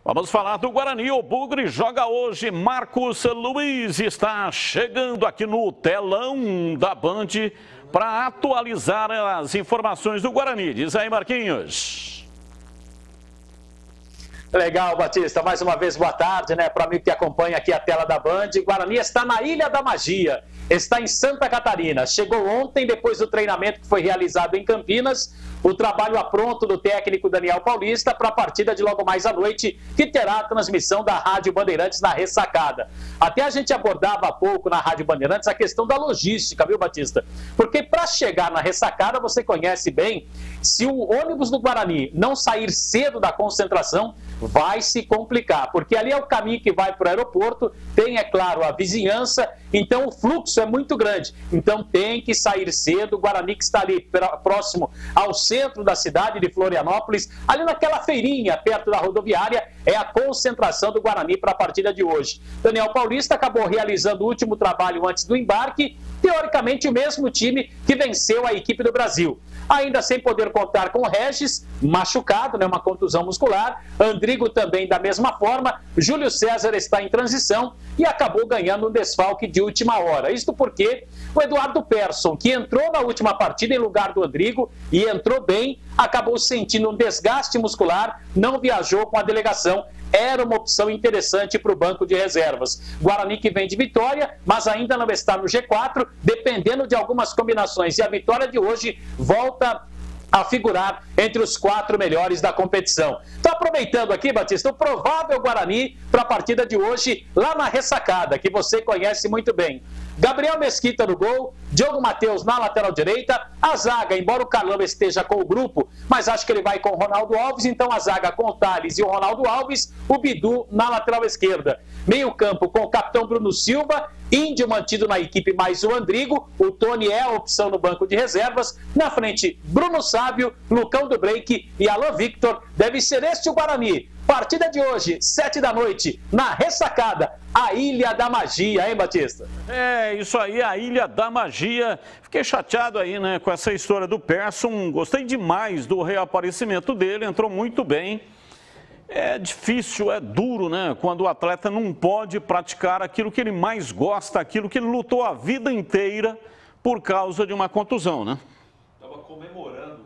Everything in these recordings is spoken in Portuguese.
Vamos falar do Guarani. O Bugre joga hoje. Marcos Luiz está chegando aqui no telão da Band para atualizar as informações do Guarani. Diz aí, Marquinhos. Legal, Batista. Mais uma vez, boa tarde, né? Para mim que acompanha aqui a tela da Band. Guarani está na Ilha da Magia. Está em Santa Catarina. Chegou ontem, depois do treinamento que foi realizado em Campinas, o trabalho apronto do técnico Daniel Paulista para a partida de logo mais à noite, que terá a transmissão da Rádio Bandeirantes na Ressacada. Até a gente abordava há pouco na Rádio Bandeirantes a questão da logística, viu, Batista? Porque para chegar na Ressacada, você conhece bem, se o ônibus do Guarani não sair cedo da concentração, vai se complicar, porque ali é o caminho que vai para o aeroporto, tem, é claro, a vizinhança, então o fluxo é muito grande. Então tem que sair cedo. O Guarani, que está ali próximo ao centro da cidade de Florianópolis, ali naquela feirinha perto da rodoviária, é a concentração do Guarani para a partida de hoje. Daniel Paulista acabou realizando o último trabalho antes do embarque, teoricamente o mesmo time que venceu a equipe do Brasil. Ainda sem poder contar com o Regis, machucado, né, uma contusão muscular. Andrigo também da mesma forma. Júlio César está em transição e acabou ganhando um desfalque de última hora. Isto porque o Eduardo Persson, que entrou na última partida em lugar do Andrigo e entrou bem, acabou sentindo um desgaste muscular, não viajou com a delegação. Era uma opção interessante para o banco de reservas. Guarani que vem de vitória, mas ainda não está no G4, dependendo de algumas combinações. E a vitória de hoje volta a figurar entre os 4 melhores da competição. Estou aproveitando aqui, Batista, o provável Guarani para a partida de hoje, lá na Ressacada, que você conhece muito bem. Gabriel Mesquita no gol, Diogo Matheus na lateral direita, a zaga, embora o Carlão esteja com o grupo, mas acho que ele vai com o Ronaldo Alves, então a zaga com o Thales e o Ronaldo Alves, o Bidu na lateral esquerda. Meio campo com o capitão Bruno Silva, Índio mantido na equipe mais o Andrigo, o Tony é a opção no banco de reservas, na frente Bruno Sábio, Lucão do Break e Alan Victor. Deve ser este o Guarani. Partida de hoje, 7 da noite, na Ressacada, a Ilha da Magia, hein, Batista? É, isso aí, a Ilha da Magia. Fiquei chateado aí, né, com essa história do Persson. Gostei demais do reaparecimento dele, entrou muito bem. É difícil, é duro, né, quando o atleta não pode praticar aquilo que ele mais gosta, aquilo que ele lutou a vida inteira por causa de uma contusão, né? Estava comemorando,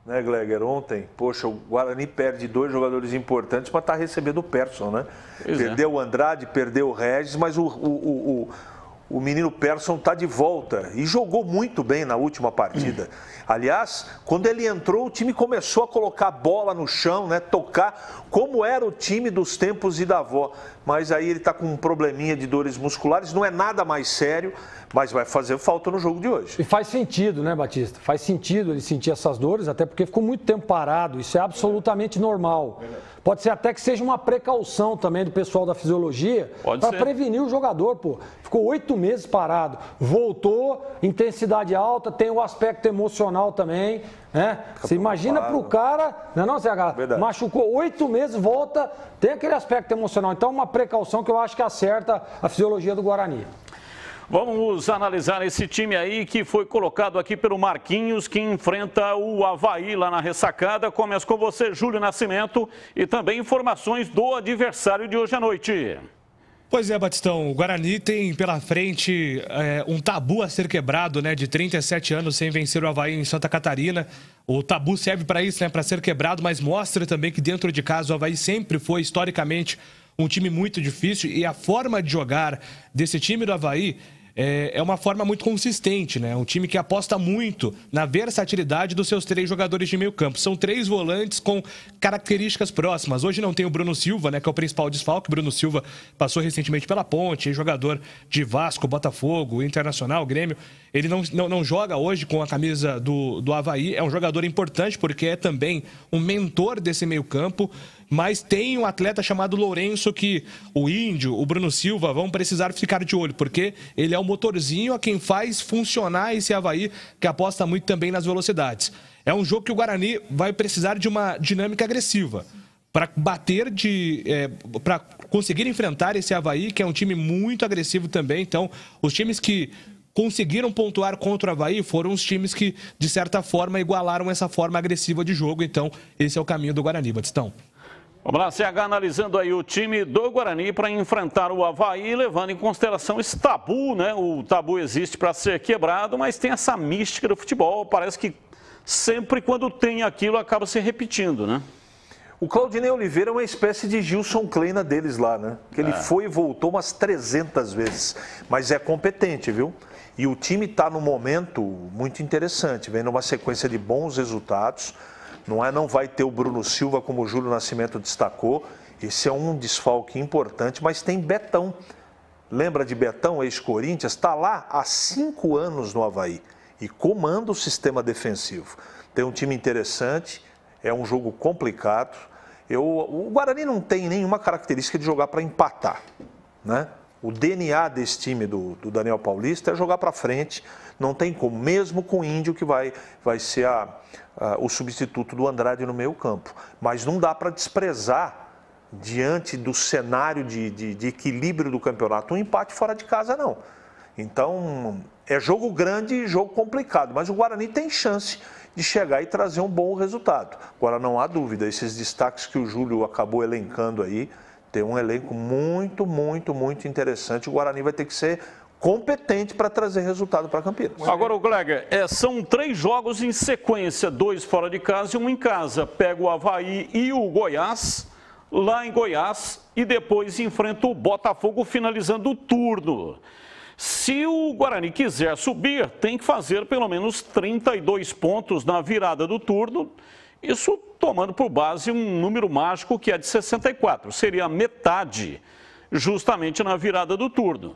né, Gleger, ontem, poxa, o Guarani perde 2 jogadores importantes, mas está recebendo o Persson, né? Perdeu o Andrade, perdeu o Regis, mas o menino Persson está de volta e jogou muito bem na última partida. Aliás, quando ele entrou, o time começou a colocar a bola no chão, né, tocar, como era o time dos tempos e da avó. Mas aí ele está com um probleminha de dores musculares, não é nada mais sério, mas vai fazer falta no jogo de hoje. E faz sentido, né, Batista? Faz sentido ele sentir essas dores, até porque ficou muito tempo parado, isso é absolutamente normal. Pode ser até que seja uma precaução também do pessoal da fisiologia para prevenir o jogador, pô. Ficou 8 meses parado, voltou, intensidade alta, tem o aspecto emocional também, né? Você imagina pro cara, não, CH, machucou 8 meses, volta, tem aquele aspecto emocional. Então, uma precaução que eu acho que acerta a fisiologia do Guarani. Vamos analisar esse time aí que foi colocado aqui pelo Marquinhos, que enfrenta o Avaí lá na Ressacada. Começo com você, Júlio Nascimento, e também informações do adversário de hoje à noite. Pois é, Batistão, o Guarani tem pela frente um tabu a ser quebrado, né, de 37 anos sem vencer o Avaí em Santa Catarina. O tabu serve para isso, né, para ser quebrado, mas mostra também que dentro de casa o Avaí sempre foi, historicamente, um time muito difícil, e a forma de jogar desse time do Avaí é uma forma muito consistente, né? Um time que aposta muito na versatilidade dos seus 3 jogadores de meio campo. São 3 volantes com características próximas. Hoje não tem o Bruno Silva, né, que é o principal desfalque. O Bruno Silva passou recentemente pela Ponte, jogador de Vasco, Botafogo, Internacional, Grêmio. Ele não joga hoje com a camisa do Avaí. É um jogador importante porque é também um mentor desse meio campo. Mas tem um atleta chamado Lourenço que o Índio, o Bruno Silva vão precisar ficar de olho, porque ele é o motorzinho a quem faz funcionar esse Avaí, que aposta muito também nas velocidades. É um jogo que o Guarani vai precisar de uma dinâmica agressiva para para conseguir enfrentar esse Avaí, que é um time muito agressivo também. Então, os times que conseguiram pontuar contra o Avaí foram os times que, de certa forma, igualaram essa forma agressiva de jogo. Então, esse é o caminho do Guarani, Batistão. Vamos lá, CH, analisando aí o time do Guarani para enfrentar o Avaí, levando em consideração esse tabu, né? O tabu existe para ser quebrado, mas tem essa mística do futebol. Parece que sempre quando tem aquilo acaba se repetindo, né? O Claudinei Oliveira é uma espécie de Gilson Kleina deles lá, né? Que ele foi e voltou umas 300 vezes, mas é competente, viu? E o time está num momento muito interessante, vem numa sequência de bons resultados. Não vai ter o Bruno Silva, como o Júlio Nascimento destacou. Esse é um desfalque importante, mas tem Betão. Lembra de Betão, ex-Corinthians? Está lá há 5 anos no Avaí e comanda o sistema defensivo. Tem um time interessante, é um jogo complicado. O Guarani não tem nenhuma característica de jogar para empatar, né? O DNA desse time do Daniel Paulista é jogar para frente, não tem como, mesmo com o Índio que vai ser o substituto do Andrade no meio campo. Mas não dá para desprezar, diante do cenário de equilíbrio do campeonato, um empate fora de casa, não. Então, é jogo grande e jogo complicado, mas o Guarani tem chance de chegar e trazer um bom resultado. Agora, não há dúvida, esses destaques que o Júlio acabou elencando aí, tem um elenco muito, muito, muito interessante. O Guarani vai ter que ser competente para trazer resultado para Campinas. Agora, o Gleger, são 3 jogos em sequência, 2 fora de casa e 1 em casa. Pega o Avaí e o Goiás, lá em Goiás, e depois enfrenta o Botafogo, finalizando o turno. Se o Guarani quiser subir, tem que fazer pelo menos 32 pontos na virada do turno, isso tomando por base um número mágico que é de 64, seria metade justamente na virada do turno.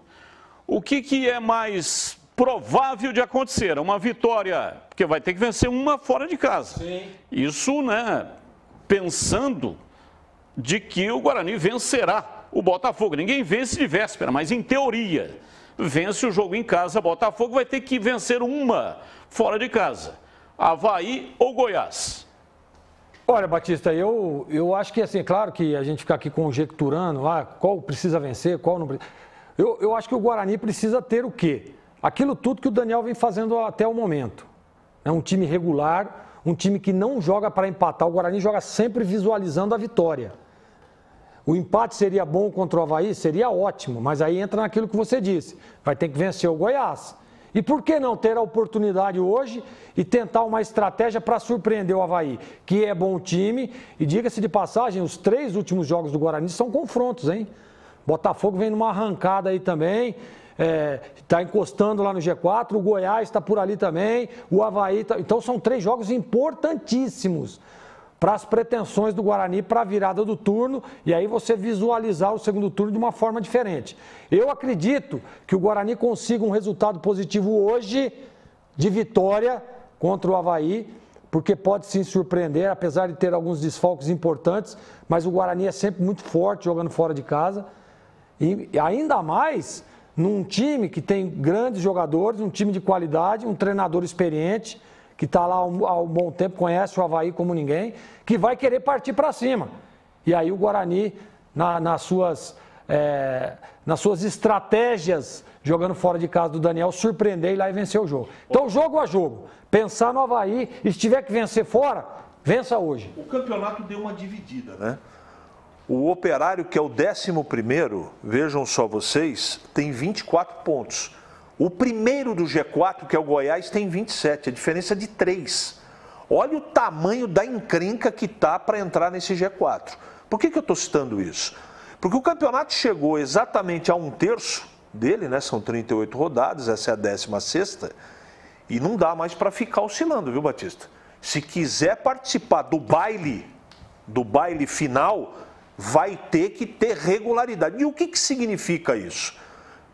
O que é mais provável de acontecer? Uma vitória, porque vai ter que vencer uma fora de casa. Sim. Isso, né, pensando de que o Guarani vencerá o Botafogo. Ninguém vence de véspera, mas em teoria, vence o jogo em casa, Botafogo vai ter que vencer uma fora de casa. Avaí ou Goiás? Olha, Batista, eu acho que, assim, claro que a gente fica aqui conjecturando, qual precisa vencer, qual não precisa. Eu acho que o Guarani precisa ter o quê? Aquilo tudo que o Daniel vem fazendo até o momento. É um time regular, um time que não joga para empatar. O Guarani joga sempre visualizando a vitória. O empate seria bom contra o Avaí? Seria ótimo, mas aí entra naquilo que você disse. Vai ter que vencer o Goiás. E por que não ter a oportunidade hoje e tentar uma estratégia para surpreender o Avaí, que é bom time. E diga-se de passagem, os 3 últimos jogos do Guarani são confrontos, hein? Botafogo vem numa arrancada aí também, está encostando lá no G4, o Goiás está por ali também, o Avaí tá... Então são 3 jogos importantíssimos para as pretensões do Guarani para a virada do turno e aí você visualizar o segundo turno de uma forma diferente. Eu acredito que o Guarani consiga um resultado positivo hoje de vitória contra o Avaí, porque pode sim surpreender, apesar de ter alguns desfalques importantes, mas o Guarani é sempre muito forte jogando fora de casa e ainda mais num time que tem grandes jogadores, um time de qualidade, um treinador experiente, que está lá há um bom tempo, conhece o Avaí como ninguém, que vai querer partir para cima. E aí o Guarani, nas suas estratégias, jogando fora de casa do Daniel, surpreender e lá e vencer o jogo. Então, jogo a jogo, pensar no Avaí, e se tiver que vencer fora, vença hoje. O campeonato deu uma dividida, né? O Operário, que é o 11º, vejam só vocês, tem 24 pontos. O primeiro do G4, que é o Goiás, tem 27, a diferença é de 3. Olha o tamanho da encrenca que está para entrar nesse G4. Por que eu estou citando isso? Porque o campeonato chegou exatamente a 1/3 dele, né? São 38 rodadas, essa é a 16ª, e não dá mais para ficar oscilando, viu, Batista? Se quiser participar do baile final, vai ter que ter regularidade. E o que significa isso?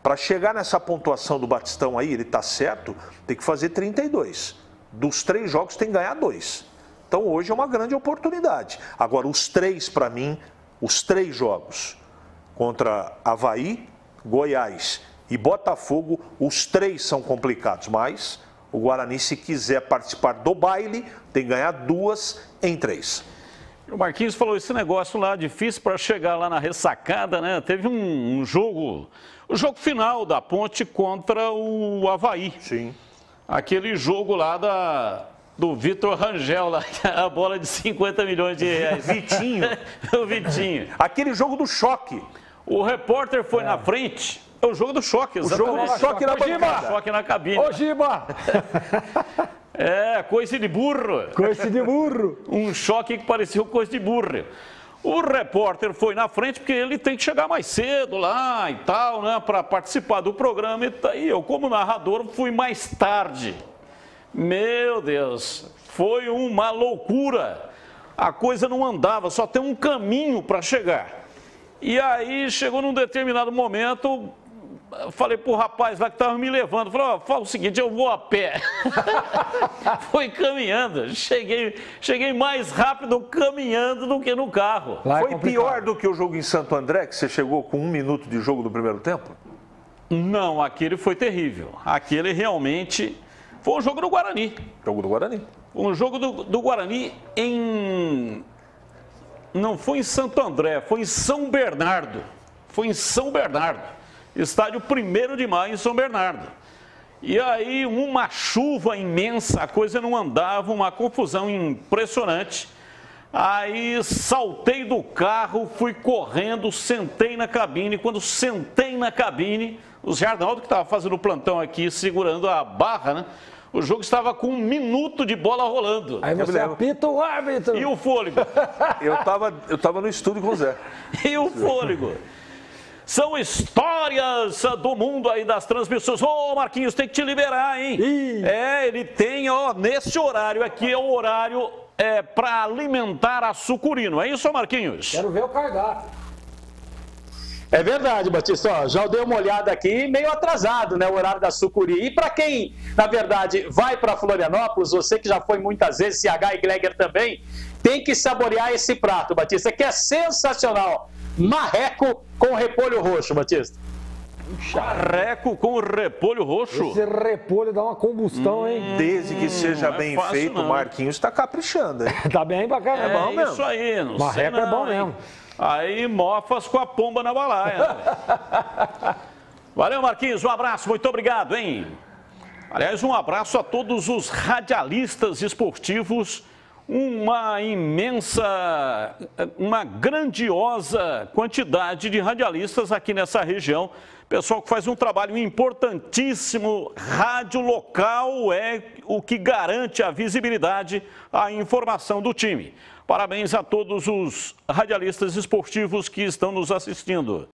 Para chegar nessa pontuação do Batistão aí, ele está certo, tem que fazer 32. Dos 3 jogos tem que ganhar 2. Então hoje é uma grande oportunidade. Agora, os 3, para mim, os 3 jogos contra Avaí, Goiás e Botafogo, os 3 são complicados, mas o Guarani, se quiser participar do baile, tem que ganhar 2 em 3. O Marquinhos falou esse negócio lá, difícil para chegar lá na ressacada, né? Teve um jogo, o jogo final da Ponte contra o Avaí. Sim. Aquele jogo lá do Vitor Rangel, lá, a bola de 50 milhões de reais. Vitinho. O Vitinho. Aquele jogo do choque. O repórter foi na frente. É o jogo do choque, exatamente. O jogo do choque na bancada. Choque na cabine. Ô, Giba! Coice de burro. Coice de burro. Um choque que parecia um coice de burro. O repórter foi na frente porque ele tem que chegar mais cedo lá e tal, né, para participar do programa. E eu, como narrador, fui mais tarde. Meu Deus, foi uma loucura. A coisa não andava, só tem um caminho para chegar. E aí chegou num determinado momento, falei pro rapaz lá que estava me levando, falei, ó, fala o seguinte, eu vou a pé. Foi caminhando, cheguei mais rápido caminhando do que no carro. Foi pior do que o jogo em Santo André, que você chegou com 1 minuto de jogo do primeiro tempo? Não, aquele foi terrível. Aquele realmente foi um jogo do Guarani. Jogo do Guarani. Um jogo do Guarani não foi em Santo André, foi em São Bernardo. Foi em São Bernardo. Estádio 1º de Maio em São Bernardo. E aí uma chuva imensa, a coisa não andava, uma confusão impressionante. Aí saltei do carro, fui correndo, sentei na cabine. Quando sentei na cabine, o Zé Arnaldo, que estava fazendo o plantão aqui, segurando a barra, né? O jogo estava com 1 minuto de bola rolando. Aí você apita o árbitro. E o fôlego? Eu tava no estúdio com o Zé. E o fôlego? São histórias do mundo aí das transmissões. Ô, Marquinhos, tem que te liberar, hein? Ele tem, ó, nesse horário aqui é o horário para alimentar a sucuri, não é isso, Marquinhos? Quero ver o cardápio. É verdade, Batista. Ó, já dei uma olhada aqui, meio atrasado, né, o horário da sucuri. E para quem, na verdade, vai para Florianópolis, você que já foi muitas vezes, CH e Gleger também, tem que saborear esse prato, Batista, que é sensacional. Marreco com repolho roxo, Batista. Marreco com repolho roxo. Esse repolho dá uma combustão, hein? Desde que seja bem feito, o Marquinhos está caprichando, hein? Tá bem bacana. É bom mesmo. Isso aí, não Marreco é bom mesmo. Aí mofas com a pomba na balaia. Valeu, Marquinhos, um abraço, muito obrigado, hein? Aliás, um abraço a todos os radialistas esportivos, uma grandiosa quantidade de radialistas aqui nessa região. Pessoal que faz um trabalho importantíssimo, rádio local é o que garante a visibilidade, a informação do time. Parabéns a todos os radialistas esportivos que estão nos assistindo.